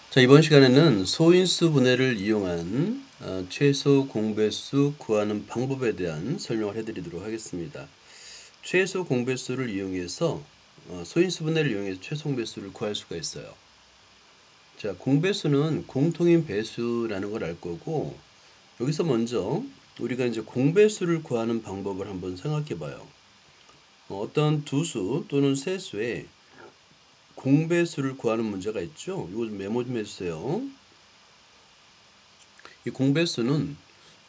자, 이번 시간에는 소인수 분해를 이용한 최소 공배수 구하는 방법에 대한 설명을 해드리도록 하겠습니다. 최소 공배수를 이용해서 소인수 분해를 이용해서 최소 공배수를 구할 수가 있어요. 자, 공배수는 공통인 배수라는 걸 알 거고, 여기서 먼저 우리가 이제 공배수를 구하는 방법을 한번 생각해 봐요. 어떤 두수 또는 세수의 공배수를 구하는 문제가 있죠. 이거 좀 메모 좀 해주세요. 이 공배수는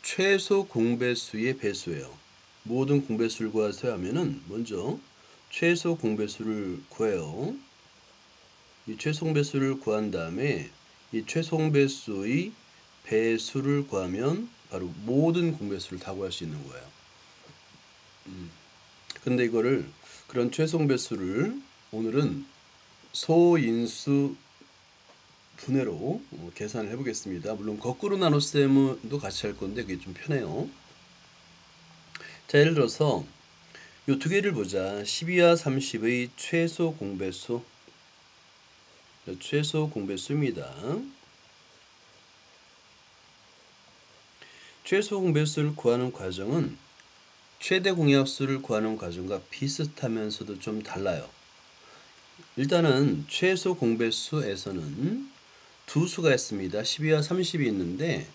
최소 공배수의 배수예요. 모든 공배수를 구하세요 하면은 먼저 최소 공배수를 구해요. 이 최소 공배수를 구한 다음에 이 최소 공배수의 배수를 구하면 바로 모든 공배수를 다 구할 수 있는 거예요. 근데 이거를 그런 최소 공배수를 오늘은 소인수 분해로 계산을 해보겠습니다. 물론 거꾸로 나눗셈도 같이 할 건데 그게 좀 편해요. 자, 예를 들어서 요 두 개를 보자. 12와 30의 최소 공배수. 최소 공배수입니다. 최소 공배수를 구하는 과정은 최대 공약수를 구하는 과정과 비슷하면서도 좀 달라요. 일단은 최소 공배수에서는 두 수가 있습니다. 12와 30이 있는데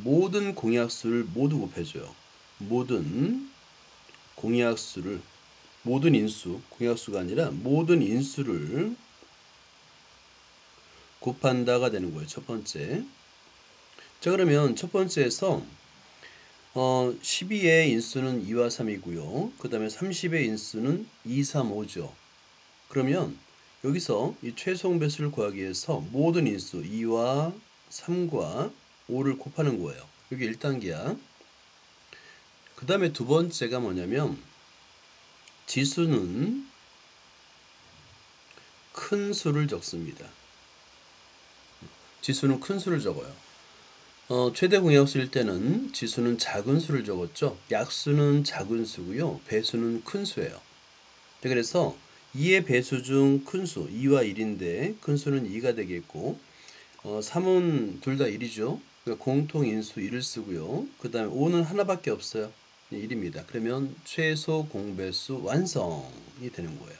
모든 공약수를 모두 곱해줘요. 모든 공약수를 모든 인수, 공약수가 아니라 모든 인수를 곱한다가 되는 거예요. 첫 번째. 자, 그러면 첫 번째에서 12의 인수는 2와 3이고요. 그 다음에 30의 인수는 2, 3, 5죠. 그러면 여기서 이 최소 배수를 구하기 위해서 모든 인수 2와 3과 5를 곱하는 거예요. 여기 1단계야. 그 다음에 두 번째가 뭐냐면 지수는 큰 수를 적습니다. 지수는 큰 수를 적어요. 최대 공약수일 때는 지수는 작은 수를 적었죠. 약수는 작은 수고요. 배수는 큰 수예요. 그래서 2의 배수 중 큰 수, 2와 1인데 큰 수는 2가 되겠고 3은 둘 다 1이죠. 그러니까 공통인수 1을 쓰고요. 그 다음에 5는 하나밖에 없어요. 1입니다. 그러면 최소 공배수 완성이 되는 거예요.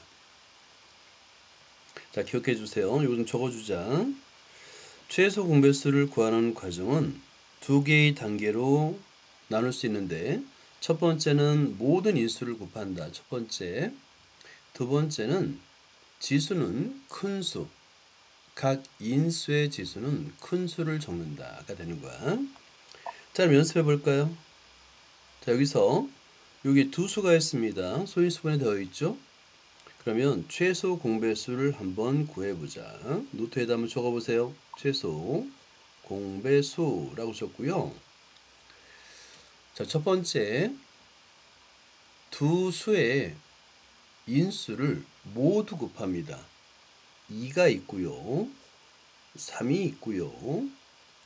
자, 기억해 주세요. 이거 좀 적어주자. 최소 공배수를 구하는 과정은 두 개의 단계로 나눌 수 있는데 첫 번째는 모든 인수를 곱한다. 첫 번째. 두 번째는 지수는 큰 수. 각 인수의 지수는 큰 수를 적는다가 되는 거야. 자, 그럼 연습해 볼까요? 자, 여기서 여기 두 수가 있습니다. 소인수분해 되어 있죠? 그러면 최소 공배수를 한번 구해보자. 노트에다 한번 적어보세요. 최소 공배수라고 적고요. 자, 첫 번째 두 수의 인수를 모두 곱합니다. 2가 있고요. 3이 있고요.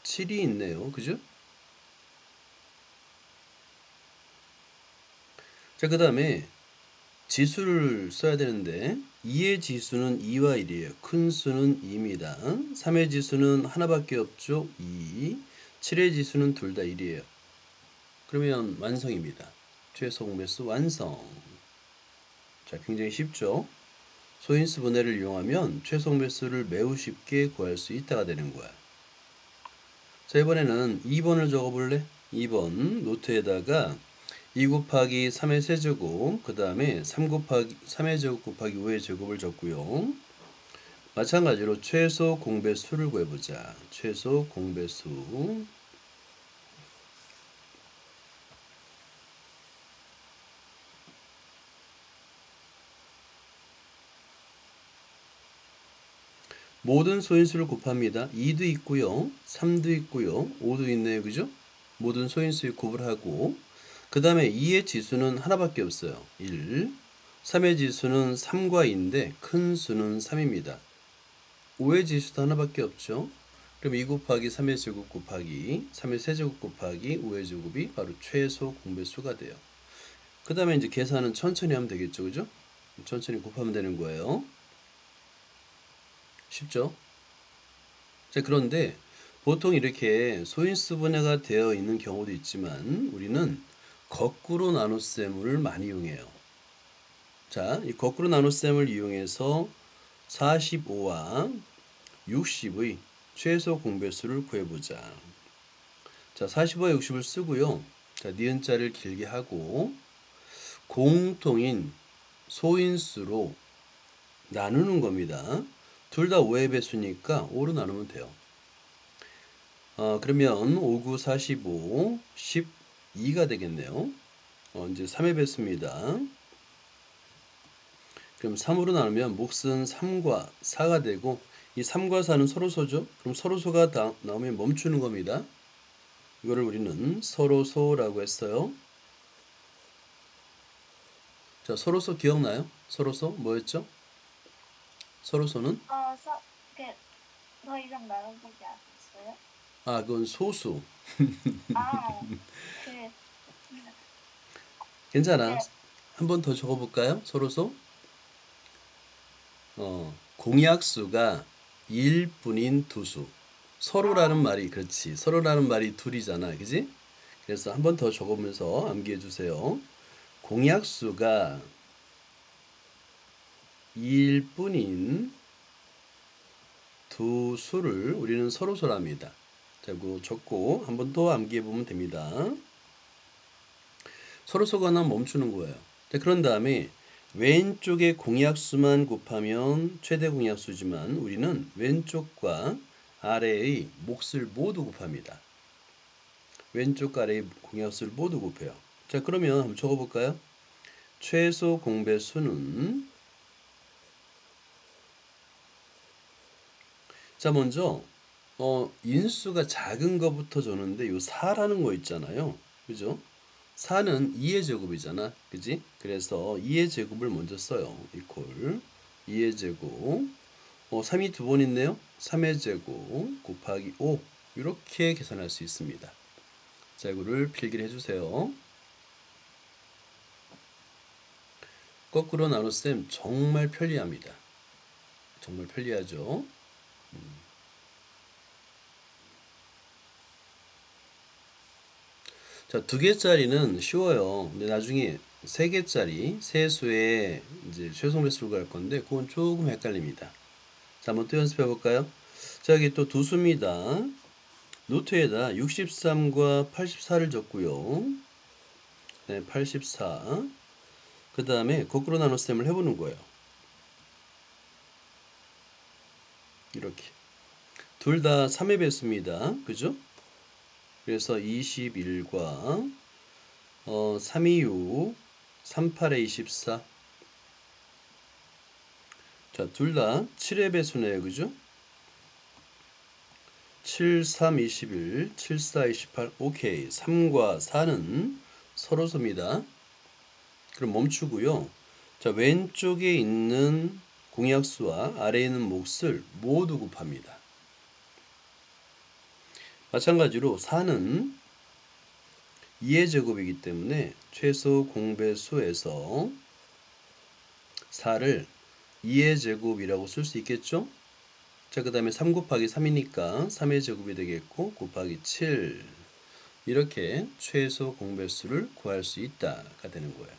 7이 있네요. 그죠? 자, 그 다음에 지수를 써야 되는데 2의 지수는 2와 1이에요. 큰 수는 2입니다. 3의 지수는 하나밖에 없죠. 2. 7의 지수는 둘 다 1이에요. 그러면 완성입니다. 최소 공배수 완성. 자, 굉장히 쉽죠? 소인수 분해를 이용하면 최소 공배수를 매우 쉽게 구할 수 있다가 되는 거야. 자, 이번에는 2번을 적어볼래? 2번 노트에다가 2 곱하기 3의 세제곱, 그 다음에 3 곱하기 3의 제곱 곱하기 5의 제곱을 적고요. 마찬가지로 최소 공배수를 구해보자. 최소 공배수. 모든 소인수를 곱합니다. 2도 있고요. 3도 있고요. 5도 있네요. 그죠? 모든 소인수에 곱을 하고 그 다음에 2의 지수는 하나밖에 없어요. 1. 3의 지수는 3과 2인데 큰 수는 3입니다. 5의 지수도 하나밖에 없죠. 그럼 2 곱하기 3의 제곱 곱하기 3의 세제곱 곱하기 5의 제곱이 바로 최소 공배수가 돼요. 그 다음에 이제 계산은 천천히 하면 되겠죠. 그죠? 천천히 곱하면 되는 거예요. 쉽죠? 자, 그런데 보통 이렇게 소인수 분해가 되어 있는 경우도 있지만 우리는 거꾸로 나눗셈을 많이 이용해요. 자, 이 거꾸로 나눗셈을 이용해서 45와 60의 최소 공배수를 구해보자. 자, 45와 60을 쓰고요. 자, 니은자를 길게 하고 공통인 소인수로 나누는 겁니다. 둘 다 5의 배수니까 5로 나누면 돼요. 그러면 5, 9, 45, 12가 되겠네요. 이제 3의 배수입니다. 그럼 3으로 나누면 몫은 3과 4가 되고 이 3과 4는 서로소죠. 그럼 서로소가 나오면 멈추는 겁니다. 이거를 우리는 서로소라고 했어요. 자, 서로소 기억나요? 서로소 뭐였죠? 서로소는? 그, 더 이상 나눠보지 않았어요? 그건 소수. 아, 그, 괜찮아. 네. 한 번 더 적어볼까요? 서로소. 공약수가 2일 뿐인 두수. 서로라는 아, 말이, 그렇지. 서로라는 말이 둘이잖아. 그지? 그래서 한 번 더 적으면서 암기해 주세요. 공약수가 2일 뿐인 두 수를 우리는 서로소랍니다. 자, 그거 적고 한 번 더 암기해 보면 됩니다. 서로소가 나면 멈추는 거예요. 자, 그런 다음에 왼쪽에 공약수만 곱하면 최대 공약수지만 우리는 왼쪽과 아래의 몫을 모두 곱합니다. 왼쪽 아래의 공약수를 모두 곱해요. 자, 그러면 한번 적어볼까요? 최소 공배수는, 자, 먼저 인수가 작은 거부터 줬는데 요 4라는 거 있잖아요. 그죠? 4는 2의 제곱이잖아. 그지? 그래서 2의 제곱을 먼저 써요. 이퀄 2의 제곱. 3이 두 번 있네요. 3의 제곱 곱하기 5. 이렇게 계산할 수 있습니다. 자, 이거를 필기를 해주세요. 거꾸로 나눗셈 정말 편리합니다. 정말 편리하죠. 자, 2개짜리는 쉬워요. 근데 나중에 3개짜리 세수의 이제 최소 배수를 구할 건데 그건 조금 헷갈립니다. 자, 한번 또 연습해 볼까요? 자, 여기 또 두 수입니다. 노트에다 63과 84를 적고요. 네, 84. 그 다음에 거꾸로 나눗셈을 해보는 거예요. 이렇게. 둘 다 3의 배수입니다. 그죠? 그래서 21과 326, 38에 24. 자, 둘 다 7의 배수네요. 그죠? 7, 3, 21, 7, 4, 28. 오케이. 3과 4는 서로소입니다. 그럼 멈추고요. 자, 왼쪽에 있는 공약수와 아래에 있는 몫을 모두 곱합니다. 마찬가지로 4는 2의 제곱이기 때문에 최소 공배수에서 4를 2의 제곱이라고 쓸 수 있겠죠? 자, 그 다음에 3 곱하기 3이니까 3의 제곱이 되겠고 곱하기 7. 이렇게 최소 공배수를 구할 수 있다가 되는 거예요.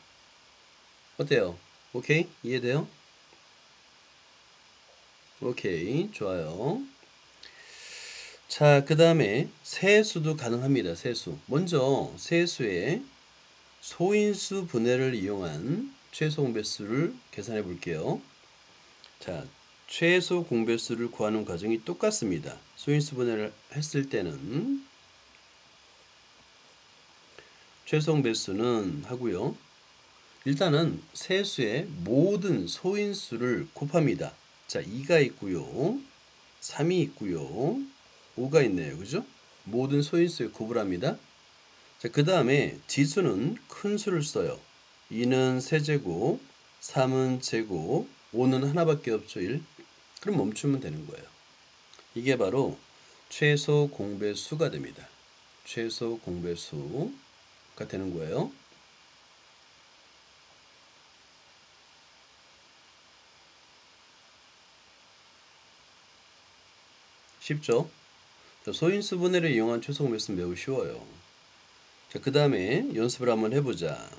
어때요? 오케이? 이해돼요? 오케이. 좋아요. 자, 그 다음에 세수도 가능합니다. 세수. 먼저 세수의 소인수 분해를 이용한 최소 공배수를 계산해 볼게요. 자, 최소 공배수를 구하는 과정이 똑같습니다. 소인수 분해를 했을 때는 최소 공배수는 하고요. 일단은 세수의 모든 소인수를 곱합니다. 자, 2가 있고요. 3이 있고요. 5가 있네요. 그죠? 모든 소인수에 곱을 합니다. 자, 그 다음에 지수는 큰 수를 써요. 2는 세제곱, 3은 제곱, 5는 하나밖에 없죠. 1. 그럼 멈추면 되는 거예요. 이게 바로 최소 공배수가 됩니다. 최소 공배수가 되는 거예요. 쉽죠? 자, 소인수 분해를 이용한 최소 공배수는 매우 쉬워요. 자, 그 다음에 연습을 한번 해보자.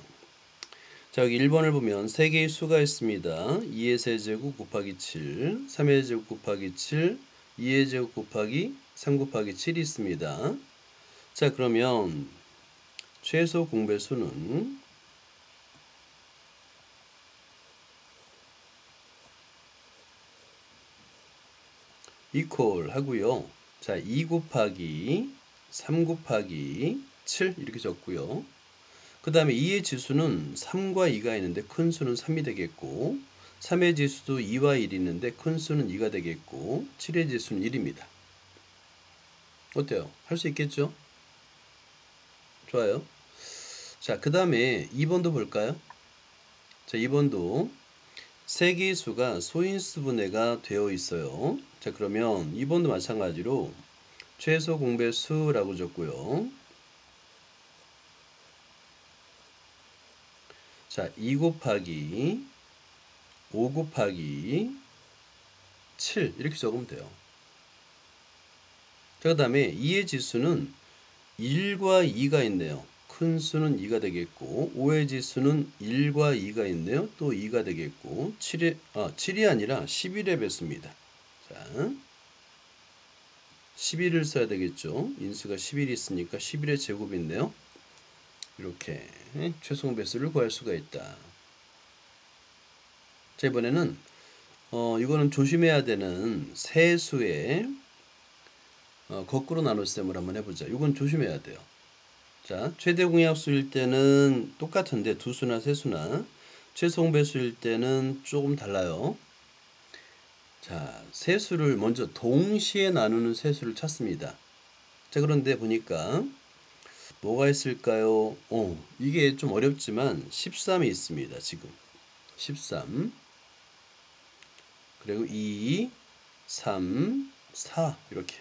자, 여기 1번을 보면 3개의 수가 있습니다. 2의 세제곱 곱하기 7, 3의 제곱 곱하기 7, 2의 제곱 곱하기 3 곱하기 7이 있습니다. 자, 그러면 최소 공배수는 이퀄 하고요. 자, 2 곱하기 3 곱하기 7 이렇게 적고요. 그 다음에 2의 지수는 3과 2가 있는데 큰 수는 3이 되겠고, 3의 지수도 2와 1이 있는데 큰 수는 2가 되겠고, 7의 지수는 1입니다. 어때요? 할 수 있겠죠? 좋아요. 자, 그 다음에 2번도 볼까요? 자, 2번도 세 개의 수가 소인수 분해가 되어 있어요. 자, 그러면 2번도 마찬가지로 최소 공배수라고 적고요. 자, 2 곱하기 5 곱하기 7 이렇게 적으면 돼요. 자, 그 다음에 2의 지수는 1과 2가 있네요. 큰 수는 2가 되겠고, 5의 지수는 1과 2가 있네요. 또 2가 되겠고, 7이 아니라 11의 배수입니다. 자, 11을 써야 되겠죠. 인수가 11이 있으니까 11의 제곱이 있네요. 이렇게 최소 배수를 구할 수가 있다. 자, 이번에는 이거는 조심해야 되는 세수의 거꾸로 나눗셈을 한번 해보자. 이건 조심해야 돼요. 자, 최대 공약수일 때는 똑같은데 두 수나 세 수나 최소 배수일 때는 조금 달라요. 자, 세 수를 먼저 동시에 나누는 세 수를 찾습니다. 자, 그런데 보니까 뭐가 있을까요? 이게 좀 어렵지만 13이 있습니다. 지금 13 그리고 2 3 4 이렇게.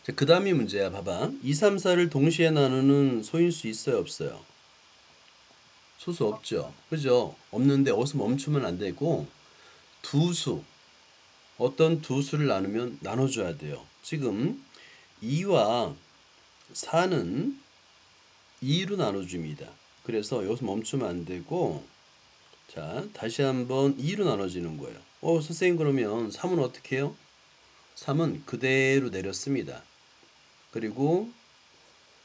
자, 그 다음이 문제야. 봐봐. 2, 3, 4를 동시에 나누는 소인수 있어요, 없어요? 소수 없죠. 그죠? 없는데 어디서 멈추면 안 되고 두 수, 어떤 두 수를 나누면 나눠줘야 돼요. 지금 2와 4는 2로 나눠줍니다. 그래서 여기서 멈추면 안 되고 자, 다시 한번 2로 나눠지는 거예요. 선생님 그러면 3은 어떻게 해요? 3은 그대로 내렸습니다. 그리고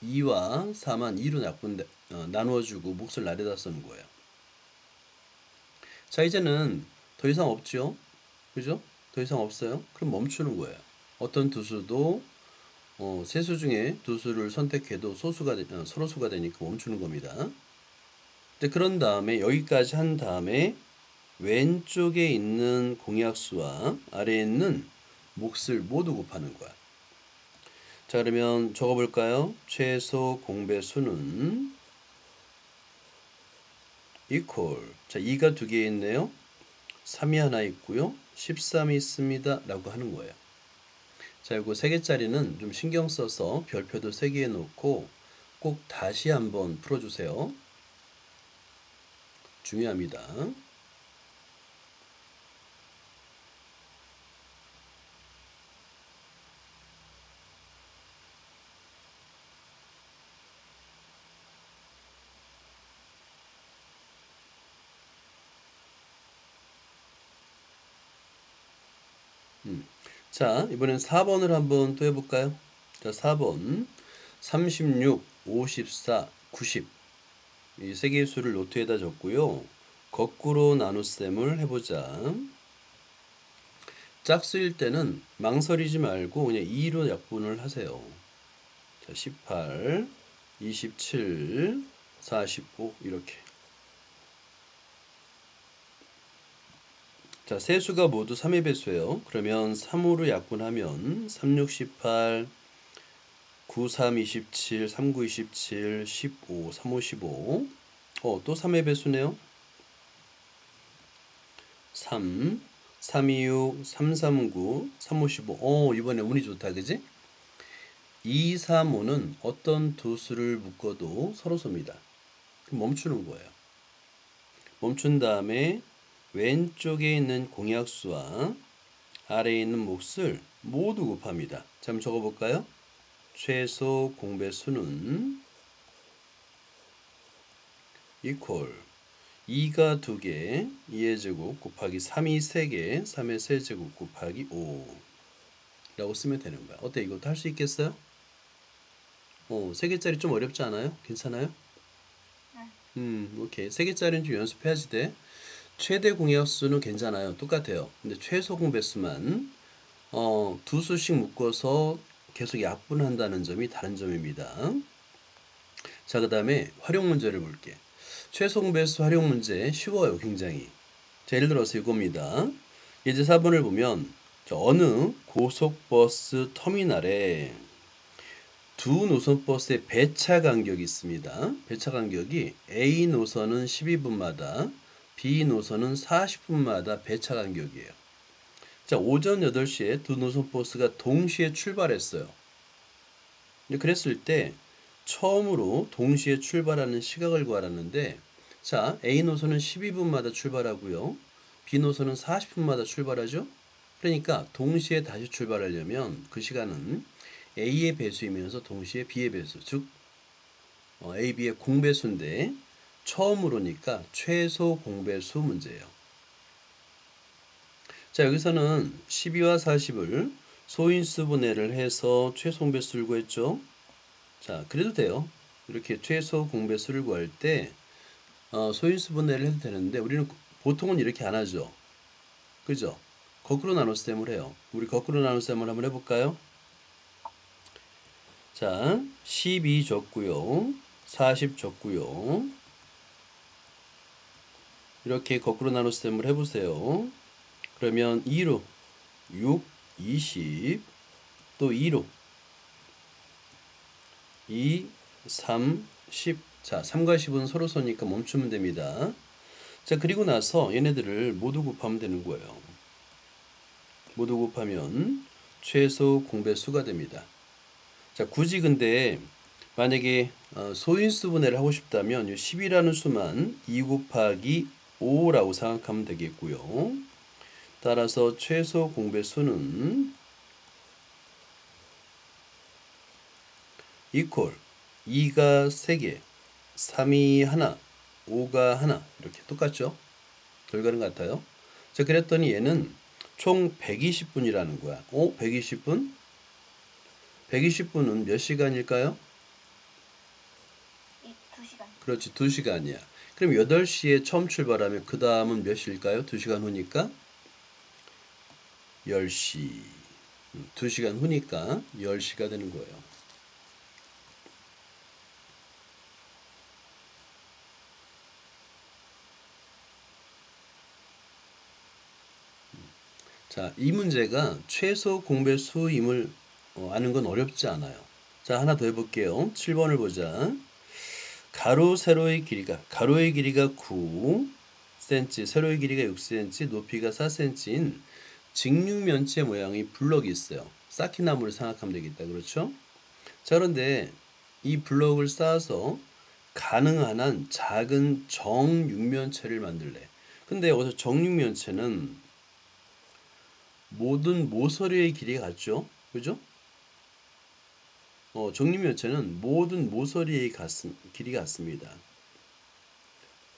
2와 4만 2로 나누어주고 몫을 나눠다 쓰는 거예요. 자, 이제는 더 이상 없죠? 그죠? 더 이상 없어요? 그럼 멈추는 거예요. 어떤 두 수도 세 수 중에 두 수를 선택해도 소로수가 되니까 멈추는 겁니다. 그런 다음에 여기까지 한 다음에 왼쪽에 있는 공약수와 아래에 있는 몫을 모두 곱하는 거야. 자, 그러면 적어볼까요? 최소 공배수는 equal. 자, 2가 두 개 있네요. 3이 하나 있고요. 13이 있습니다. 라고 하는 거예요. 자, 이거 3개짜리는 좀 신경 써서 별표도 3개 해놓고 꼭 다시 한번 풀어주세요. 중요합니다. 자, 이번엔 4번을 한번 또 해볼까요? 자, 4번 36, 54, 90 이 세 개의 수를 노트에다 적고요. 거꾸로 나눗셈을 해보자. 짝수일 때는 망설이지 말고 그냥 2로 약분을 하세요. 자, 18, 27, 45 이렇게. 자, 세 수가 모두 3의 배수예요. 그러면 3으로 약분하면 3, 6, 18, 9, 3, 27, 3, 9, 27, 15, 3, 5, 15. 또 3의 배수네요. 3, 3, 2, 6, 3, 3, 9, 3, 5, 15. 이번에 운이 좋다, 그지? 2, 3, 5는 어떤 두 수를 묶어도 서로소입니다. 멈추는 거예요. 멈춘 다음에 왼쪽에 있는 공약수와 아래에 있는 몫을 모두 곱합니다. 자, 한번 적어볼까요? 최소 공배수는 equal 2가 2개, 2의 제곱 곱하기 3이 3개, 3의 세제곱 곱하기 5 라고 쓰면 되는 거야. 어때? 이것도 할 수 있겠어요? 3개짜리 좀 어렵지 않아요? 괜찮아요? 오케이. 3개짜리는 좀 연습해야지 돼. 최대 공약수는 괜찮아요. 똑같아요. 근데 최소 공배수만 두 수씩 묶어서 계속 약분한다는 점이 다른 점입니다. 자, 그 다음에 활용 문제를 볼게. 최소 공배수 활용 문제 쉬워요, 굉장히. 자, 예를 들어서 이겁니다. 예제 4번을 보면 어느 고속버스 터미널에 두 노선 버스의 배차 간격이 있습니다. 배차 간격이 A 노선은 12분마다 B 노선은 40분마다 배차 간격이에요. 자, 오전 8시에 두 노선 버스가 동시에 출발했어요. 그랬을 때 처음으로 동시에 출발하는 시각을 구하라는데, 자, A 노선은 12분마다 출발하고요. B 노선은 40분마다 출발하죠. 그러니까 동시에 다시 출발하려면 그 시간은 A의 배수이면서 동시에 B의 배수, 즉 A, B의 공배수인데 처음으로니까 최소 공배수 문제예요. 자, 여기서는 12와 40을 소인수 분해를 해서 최소 공배수를 구했죠. 자, 그래도 돼요. 이렇게 최소 공배수를 구할 때 소인수 분해를 해도 되는데 우리는 보통은 이렇게 안 하죠. 그죠? 거꾸로 나눗 셈을 해요. 우리 거꾸로 나눗 셈을 한번 해볼까요? 자, 12 줬고요. 40 줬고요. 이렇게 거꾸로 나눗 셈을 해보세요. 그러면 2로 6, 20, 또 2로 2, 3, 10. 자, 3과 10은 서로 서니까 멈추면 됩니다. 자, 그리고 나서 얘네들을 모두 곱하면 되는 거예요. 모두 곱하면 최소 공배수가 됩니다. 자, 굳이 근데 만약에 소인수 분해를 하고 싶다면 이 10이라는 수만 2 곱하기 5라고 생각하면 되겠고요. 따라서 최소 공배수는 equal 2가 3개, 3이 1, 5가 1 이렇게 똑같죠? 결과는 같아요. 자, 그랬더니 얘는 총 120분이라는 거야. 120분? 120분은 몇 시간일까요? 2시간. 그렇지, 2시간이야. 그럼 8시에 처음 출발하면 그 다음은 몇 시일까요? 2시간 후니까 10시. 2시간 후니까 10시가 되는 거예요. 자, 이 문제가 최소 공배수임을 아는 건 어렵지 않아요. 자, 하나 더 해볼게요. 7번을 보자. 가로 세로의 길이가 9cm, 세로의 길이가 6cm, 높이가 4cm인 직육면체 모양의 블럭이 있어요. 쌓기나무를 생각하면 되겠다. 그렇죠? 자, 그런데 이 블럭을 쌓아서 가능한 한 작은 정육면체를 만들래. 근데 여기서 정육면체는 모든 모서리의 길이가 같죠? 그죠? 정육면체는 모든 모서리의 길이가 같습니다.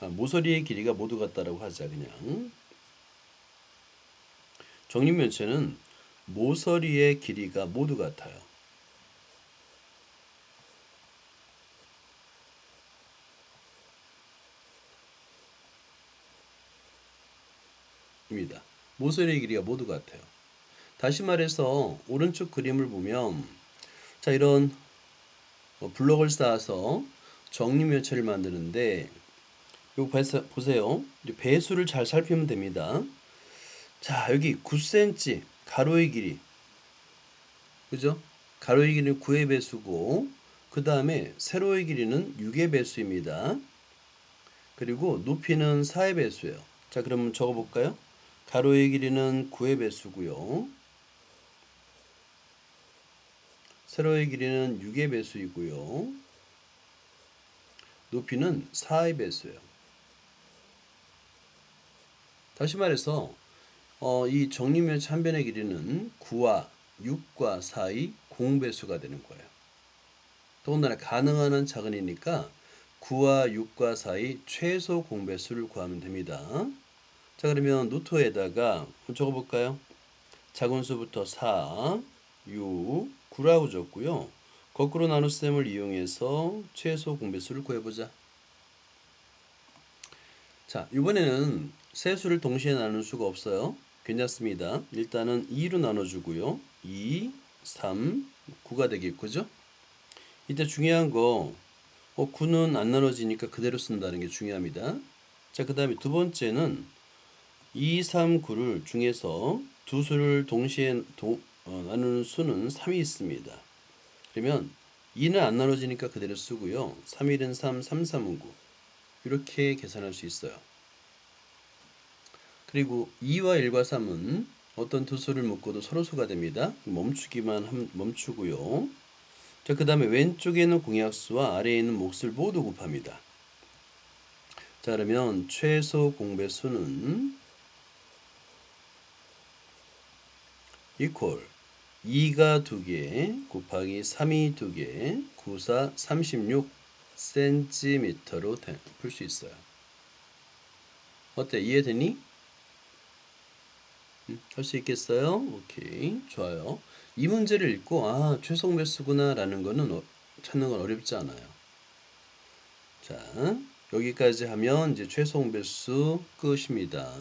모서리의 길이가 모두 같다라고 하자, 그냥. 정육면체는 모서리의 길이가 모두 같아요. 입니다. 모서리의 길이가 모두 같아요. 다시 말해서 오른쪽 그림을 보면, 자, 이런 블럭을 쌓아서 정육면체를 만드는데, 요 보세요. 배수를 잘 살피면 됩니다. 자, 여기 9cm 가로의 길이, 그죠? 가로의 길이는 9의 배수고, 그 다음에 세로의 길이는 6의 배수입니다. 그리고 높이는 4의 배수예요. 자, 그러면 적어볼까요? 가로의 길이는 9의 배수고요. 세로의 길이는 6의 배수이고요. 높이는 4의 배수예요. 다시 말해서 이 정리면체 한 변의 길이는 9와 6과 4의 공배수가 되는 거예요. 더군다나 가능한 한 작은이니까 9와 6과 4의 최소 공배수를 구하면 됩니다. 자, 그러면 노트에다가 적어볼까요? 작은 수부터 4, 6, 9라고 적고요. 거꾸로 나눗셈을 이용해서 최소 공배수를 구해보자. 자, 이번에는 세 수를 동시에 나눌 수가 없어요. 괜찮습니다. 일단은 2로 나눠주고요. 2, 3, 9가 되겠죠? 이때 중요한 거 9는 안 나눠지니까 그대로 쓴다는 게 중요합니다. 자, 그 다음에 두 번째는 2, 3, 9를 중에서 두 수를 동시에 나누는 수는 3이 있습니다. 그러면 2는 안 나눠지니까 그대로 쓰고요. 3, 1은 3, 3, 3은 9 이렇게 계산할 수 있어요. 그리고 2와 1과 3은 어떤 두 수를 묶어도 서로수가 됩니다. 멈추기만 멈추고요. 자, 그 다음에 왼쪽에 있는 공약수와 아래에 있는 몫을 모두 곱합니다. 자, 그러면 최소 공배수는 equal 2가 2개 곱하기 3이 2개 9, 4, 36cm로 풀 수 있어요. 어때? 이해되니? 할 수 있겠어요? 오케이, 좋아요. 이 문제를 읽고 최소 공배수구나 라는 거는 찾는 건 어렵지 않아요. 자, 여기까지 하면 이제 최소 공배수 끝입니다.